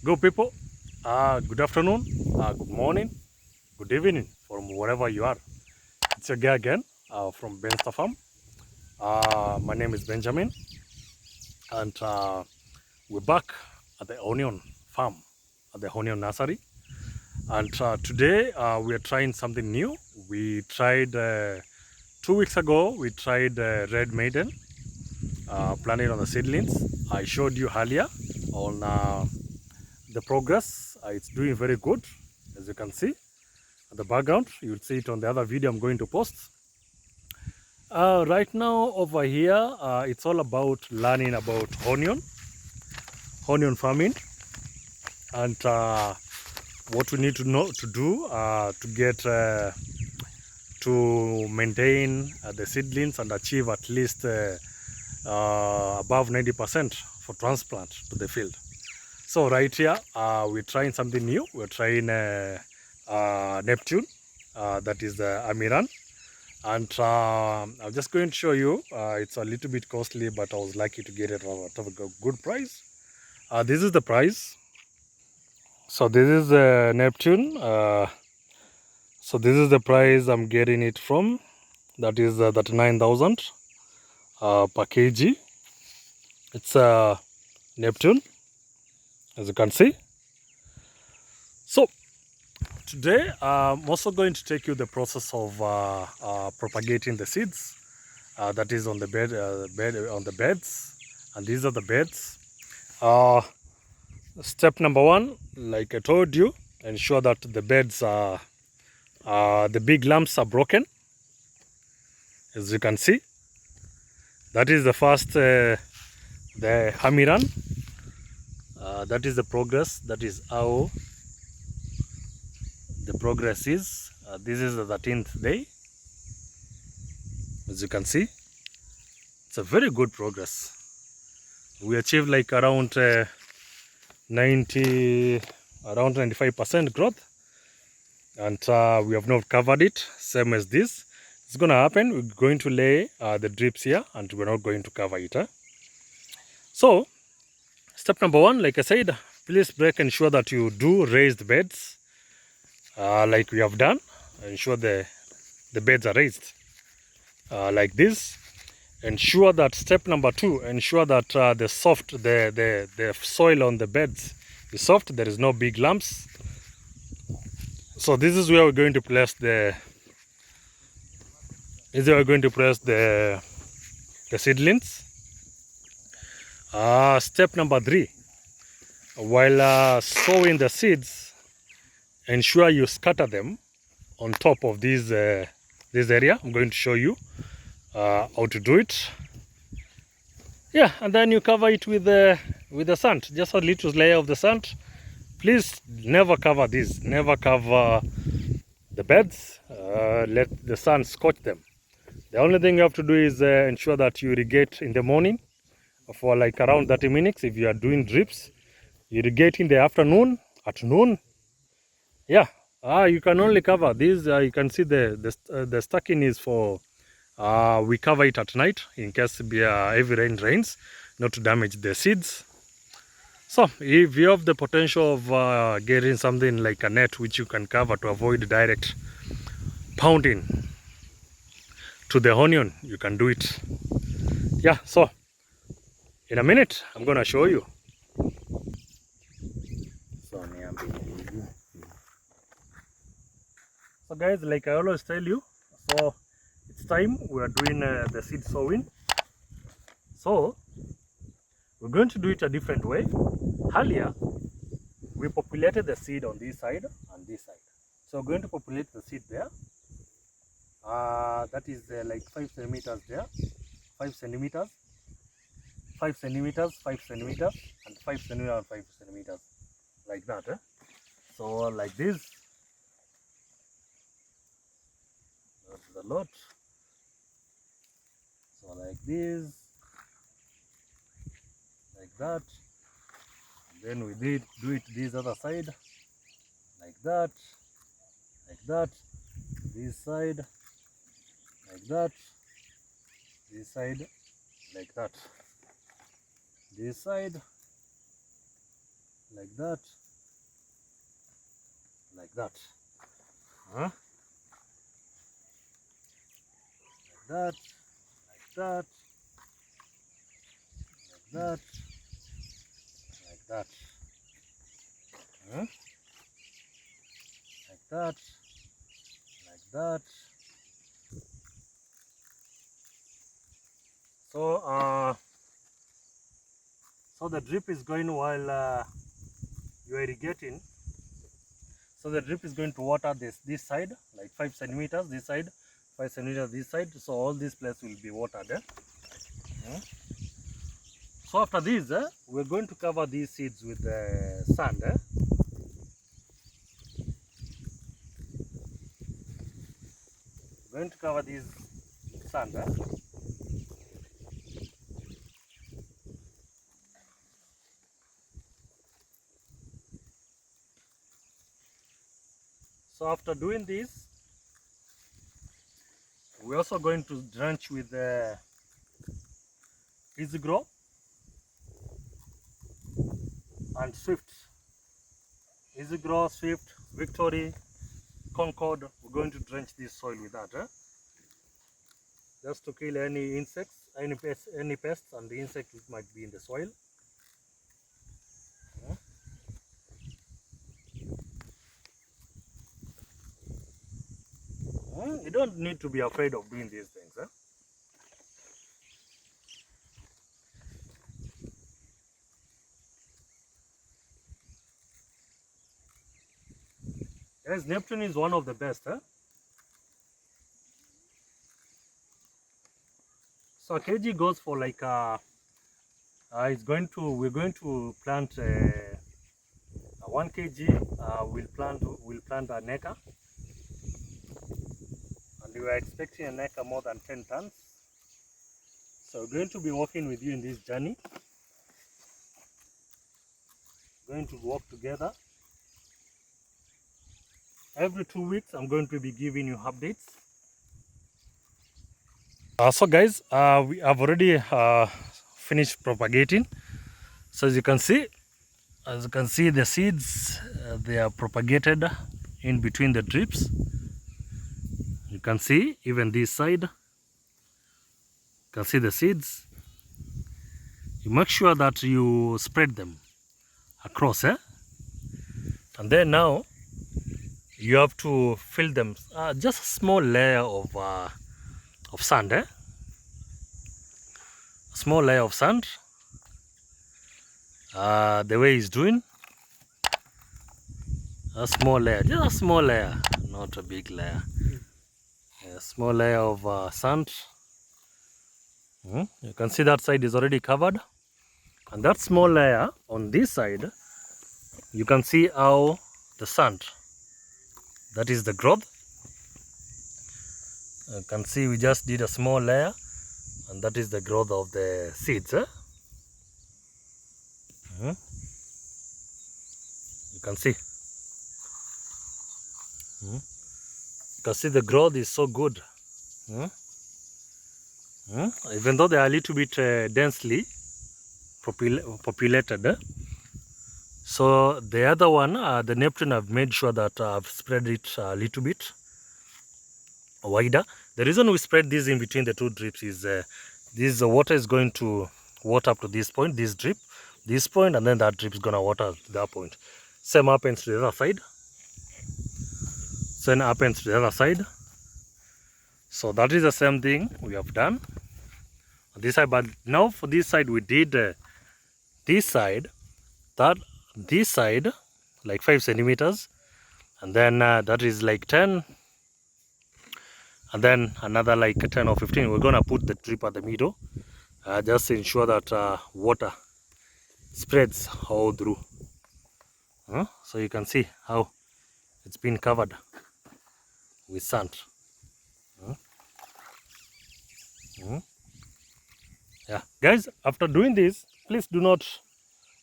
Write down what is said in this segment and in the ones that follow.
Go people, good afternoon, good morning, good evening from wherever you are. It's your guy again from Benster Farm. My name is Benjamin, and we're back at the onion farm, at the onion nursery. And today we are trying something new. We tried 2 weeks ago, we tried Red Maiden, planted on the seedlings. I showed you earlier on the progress. It's doing very good, as you can see at the background. You'll see it on the other video I'm going to post. Right now over here, it's all about learning about onion farming, and what we need to know to do to get to maintain the seedlings and achieve at least above 90% for transplant to the field. So right here, we're trying something new. We're trying Neptune, that is the Amiran. And I'm just going to show you, it's a little bit costly, but I was lucky to get it at a good price. This is the price. So this is Neptune. So this is the price I'm getting it from. That is 39,000 per kg. It's Neptune, as you can see. So today I'm also going to take you the process of propagating the seeds. That is on the on the beds, and these are the beds. Step number one, like I told you, ensure that the beds are the big lumps are broken. As you can see, that is the first the Hamiran. That is the progress. That is how the progress is. This is the 13th day. As you can see, it's a very good progress. We achieved like around 95% growth, and we have not covered it. Same as this, it's gonna happen. We're going to lay the drips here, and we're not going to cover it. So step number one, like I said, please ensure that you do raised beds, like we have done. Ensure the beds are raised like this. Ensure that step number two, ensure that the soil on the beds is soft. There is no big lumps. So this is where we're going to place the seedlings. Step number three, while sowing the seeds, ensure you scatter them on top of this area. I'm going to show you how to do it. Yeah, and then you cover it with the sand, just a little layer of the sand. Please never cover this, never cover the beds. Let the sun scorch them. The only thing you have to do is ensure that you irrigate in the morning for like around 30 minutes. If you are doing drips, irrigate in the afternoon, at noon. Yeah, you can only cover these. You can see the stacking is for we cover it at night in case heavy rain rains, not to damage the seeds. So if you have the potential of getting something like a net which you can cover to avoid direct pounding to the onion, you can do it. Yeah, so in a minute I'm gonna show you. So guys, like I always tell you, so it's time we are doing the seed sowing. So we're going to do it a different way. Earlier we populated the seed on this side and this side. So we're going to populate the seed there. That is like 5 centimeters there, 5 centimeters, 5 centimeters, 5 centimeters, and 5 centimeters and 5 centimeters, like that. So like this. That's the lot. So like this, like that. And then we do it this other side, like that, like that. This side, like that. This side, like that. This side, like like that, like that, like that, like that, like that, like that, like that, like that. So the drip is going while you are irrigating. So the drip is going to water this side, like 5 centimeters this side, 5 centimeters this side. So all this place will be watered. So after this, we're going to cover these seeds with sand. We're going to cover these sand. So after doing this, we're also going to drench with Easy Grow and Swift. Easy Grow, Swift, Victory, Concord. We're going to drench this soil with that, just to kill any insects, any pests and the insects which might be in the soil. You don't need to be afraid of doing these things. Yes, Neptune is one of the best. So kg goes for like we're going to plant 1 kg. We'll plant an acre, and we are expecting an acre more than 10 tons. So we're going to be walking with you in this journey. We're going to walk together. Every 2 weeks, I'm going to be giving you updates. So guys, we have already finished propagating. So as you can see, the seeds, they are propagated in between the drips. You can see even this side, you can see the seeds. You make sure that you spread them across, and then now you have to fill them, just a small layer of sand, a small layer of sand, the way he's doing, a small layer, just a small layer, not a big layer, a small layer of sand. You can see that side is already covered, and that small layer on this side, you can see how the sand, that is the growth. You can see we just did a small layer, and that is the growth of the seeds. You can see. You can see the growth is so good. Even though they are a little bit densely populated. So the other one, the Neptune, I've made sure that I've spread it a little bit wider. The reason we spread this in between the two drips is this water is going to water up to this point, this drip, this point, and then that drip is going to water to that point. Same happens to the other side. Same happens to the other side. So that is the same thing we have done on this side. But now for this side, we did this side, this side, like 5 centimeters, and then that is like 10, and then another like 10 or 15. We're gonna put the drip at the middle, just to ensure that water spreads all through. So you can see how it's been covered with sand. Yeah, guys, after doing this, please do not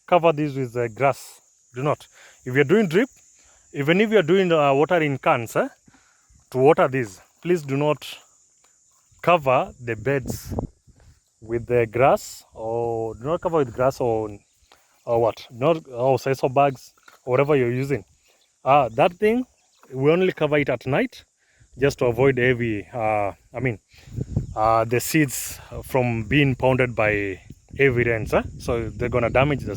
cover this with grass. Do not. If you're doing drip, even if you're doing water in cans, to water this, please do not cover the beds with the grass, or do not cover with grass or or what? Not sisal bags or whatever you're using. That thing, we only cover it at night just to avoid heavy, the seeds from being pounded by heavy rains. So they're gonna damage the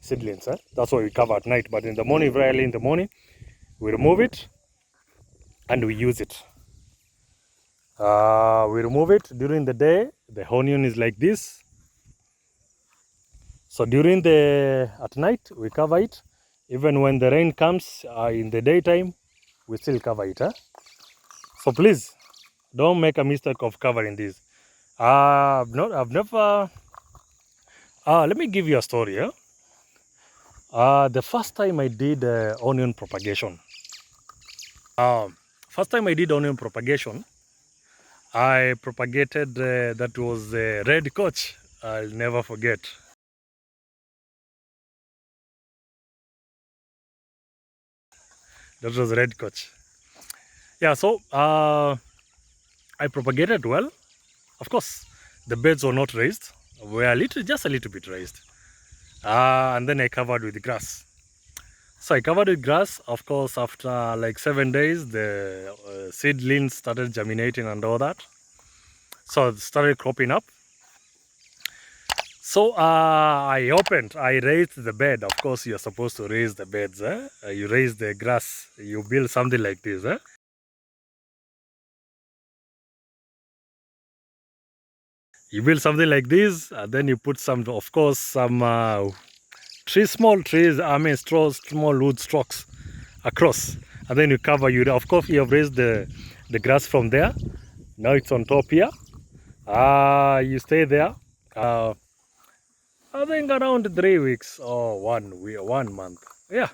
seedlings. That's why we cover at night. But in the morning, very early in the morning, we remove it and we use it. We remove it during the day. The onion is like this. So during at night, we cover it. Even when the rain comes in the daytime, we still cover it. So please, don't make a mistake of covering this. I've never. Let me give you a story. The first time I did onion propagation. First time I did onion propagation, I propagated. That was red coach. I'll never forget. That was red coach. Yeah. So I propagated well. Of course, the beds were not raised. Were just a little bit raised. And then I covered with grass. So I covered with grass. Of course, after like 7 days, the seedlings started germinating and all that. So it started cropping up. So I raised the bed. Of course, you're supposed to raise the beds. You raise the grass. You build something like this. You build something like this, and then you put some, of course, some small trees, small wood stalks across, and then you cover. Of course, you have raised the grass from there. Now it's on top here. You stay there. I think around 3 weeks or 1 month. Yeah.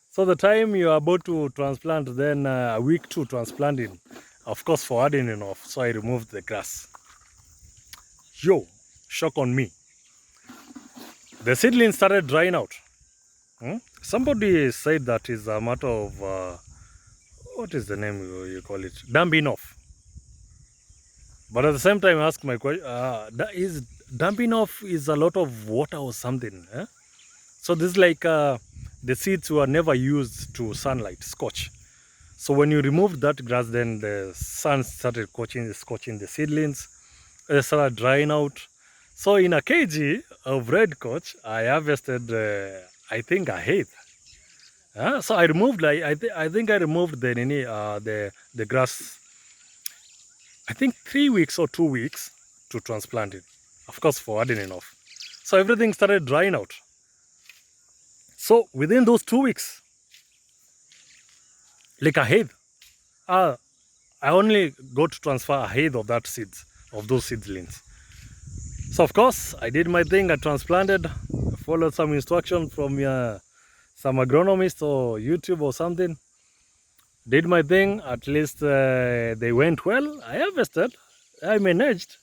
So the time you are about to transplant, then a week to transplanting, of course, for hardening off. So I removed the grass. Yo, shock on me. The seedlings started drying out. Somebody said that is a matter of what is the name you call it? Dumping off. But at the same time, I ask my question: is dumping off is a lot of water or something? So this is like the seeds were never used to sunlight, scorch. So when you remove that grass, then the sun started scorching the seedlings. They started drying out. So in a kg of red coach, I harvested, I think, a eighth. So I removed, I think I removed the grass. I think 3 weeks or 2 weeks to transplant it. Of course, for hardening off. So everything started drying out. So within those 2 weeks, like a head, I only got to transfer a head of those seedlings. So of course, I did my thing. I transplanted, followed some instruction from some agronomist or YouTube or something. Did my thing. At least they went well. I harvested. I managed.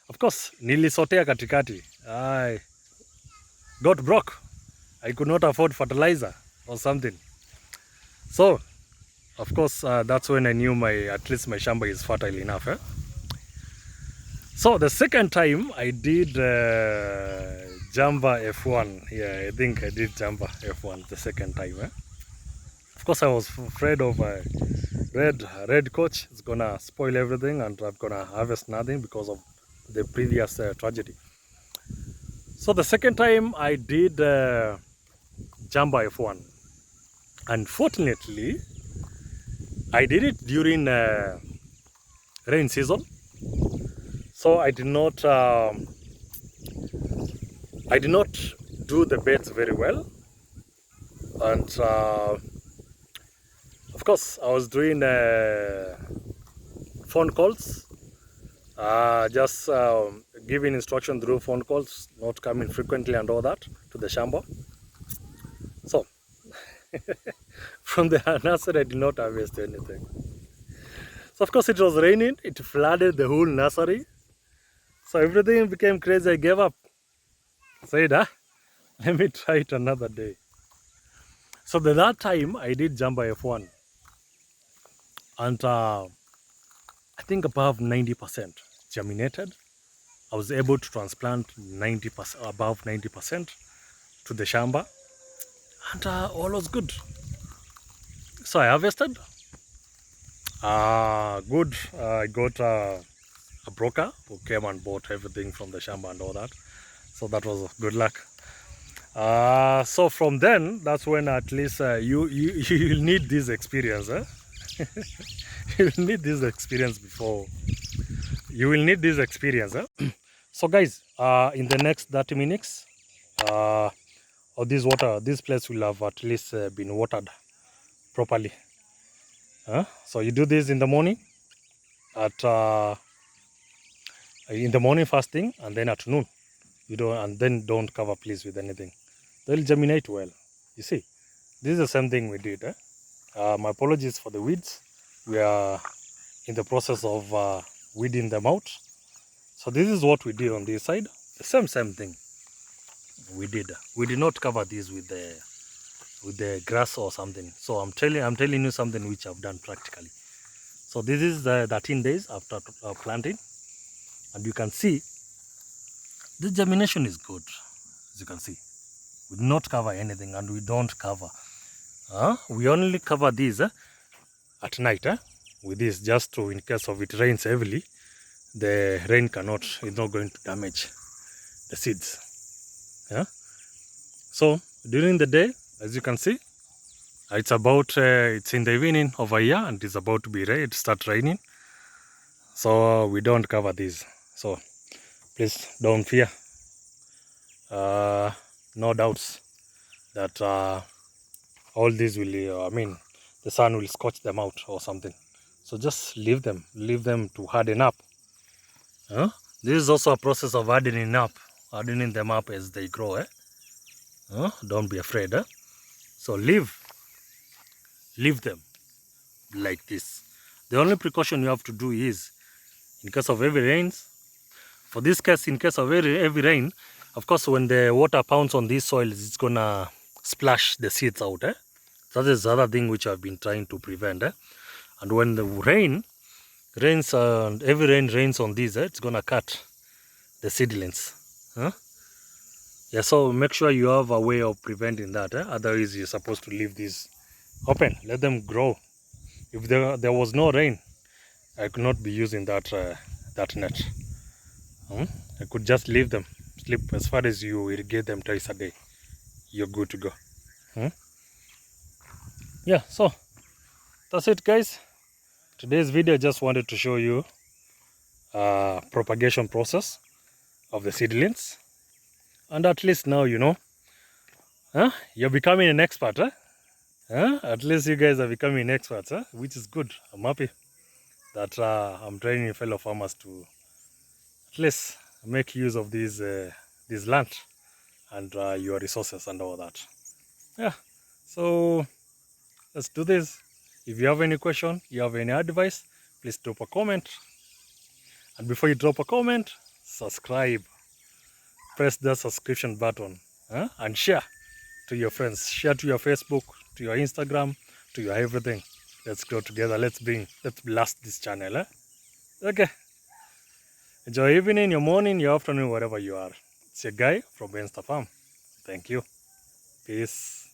Of course, nilisotea katikati. I got broke. I could not afford fertilizer or something. So, of course, that's when I knew at least my shamba is fertile enough. So the second time I did Jamba F1. Yeah, I think I did Jamba F1 the second time. Of course, I was afraid of red coach. It's gonna spoil everything, and I'm gonna harvest nothing because of the previous tragedy. So the second time I did Jamba F1. Unfortunately, I did it during rain season. So I did not do the beds very well, and of course I was doing phone calls, just giving instruction through phone calls, not coming frequently and all that to the shamba. So from the nursery I did not harvest anything. So of course it was raining, it flooded the whole nursery. So everything became crazy. I gave up. I said, let me try it another day. So that time I did Jamba F1. And I think above 90% germinated. I was able to transplant above 90%. to the shamba, and all was good. So I harvested. Good. I got a broker who came and bought everything from the shamba and all that. So that was good luck. So from then, that's when at least you'll need this experience. You'll need this experience before. You will need this experience. So guys, in the next 30 minutes, or this place will have at least been watered properly. So you do this in the morning, in the morning first thing, and then at noon. And then don't cover please with anything. They'll germinate well. You see, this is the same thing we did. My apologies for the weeds. We are in the process of weeding them out. So this is what we did on this side. The same thing we did. We did not cover this with the grass or something. So I'm telling you something which I've done practically. So this is the 13 days after planting, and you can see the germination is good. As you can see, we do not cover anything, and we don't cover. We only cover these at night with this, just to, in case of it rains heavily, the rain is not going to damage the seeds. So during the day, as you can see, it's in the evening over here, and it's about to be start raining. So we don't cover these. So please don't fear. No doubts that all these will, the sun will scorch them out or something. So just leave them to harden up. This is also a process of hardening them up as they grow. Don't be afraid. So leave them like this. The only precaution you have to do is, in case of heavy rains, for this case, in case of heavy rain, of course, when the water pounds on these soils, it's gonna splash the seeds out. So that is the other thing which I've been trying to prevent. And when the heavy rain rains on these, it's gonna cut the seedlings. Yeah, so make sure you have a way of preventing that. Otherwise, you're supposed to leave these open, let them grow. If there was no rain, I could not be using that net. I could just leave them sleep. As far as you irrigate them twice a day, you're good to go. Yeah, so that's it, guys. Today's video, I just wanted to show you propagation process of the seedlings, and at least now you know. You're becoming an expert. At least you guys are becoming experts, which is good. I'm happy that I'm training fellow farmers to at least make use of this land and your resources and all that. Yeah, so let's do this. If you have any question, you have any advice, please drop a comment. And before you drop a comment, subscribe. Press the subscription button and share to your friends. Share to your Facebook, to your Instagram, to your everything. Let's grow together. Let's blast this channel. Okay. Enjoy your evening, your morning, your afternoon, wherever you are. It's your guy from Bensta Farm. Thank you. Peace.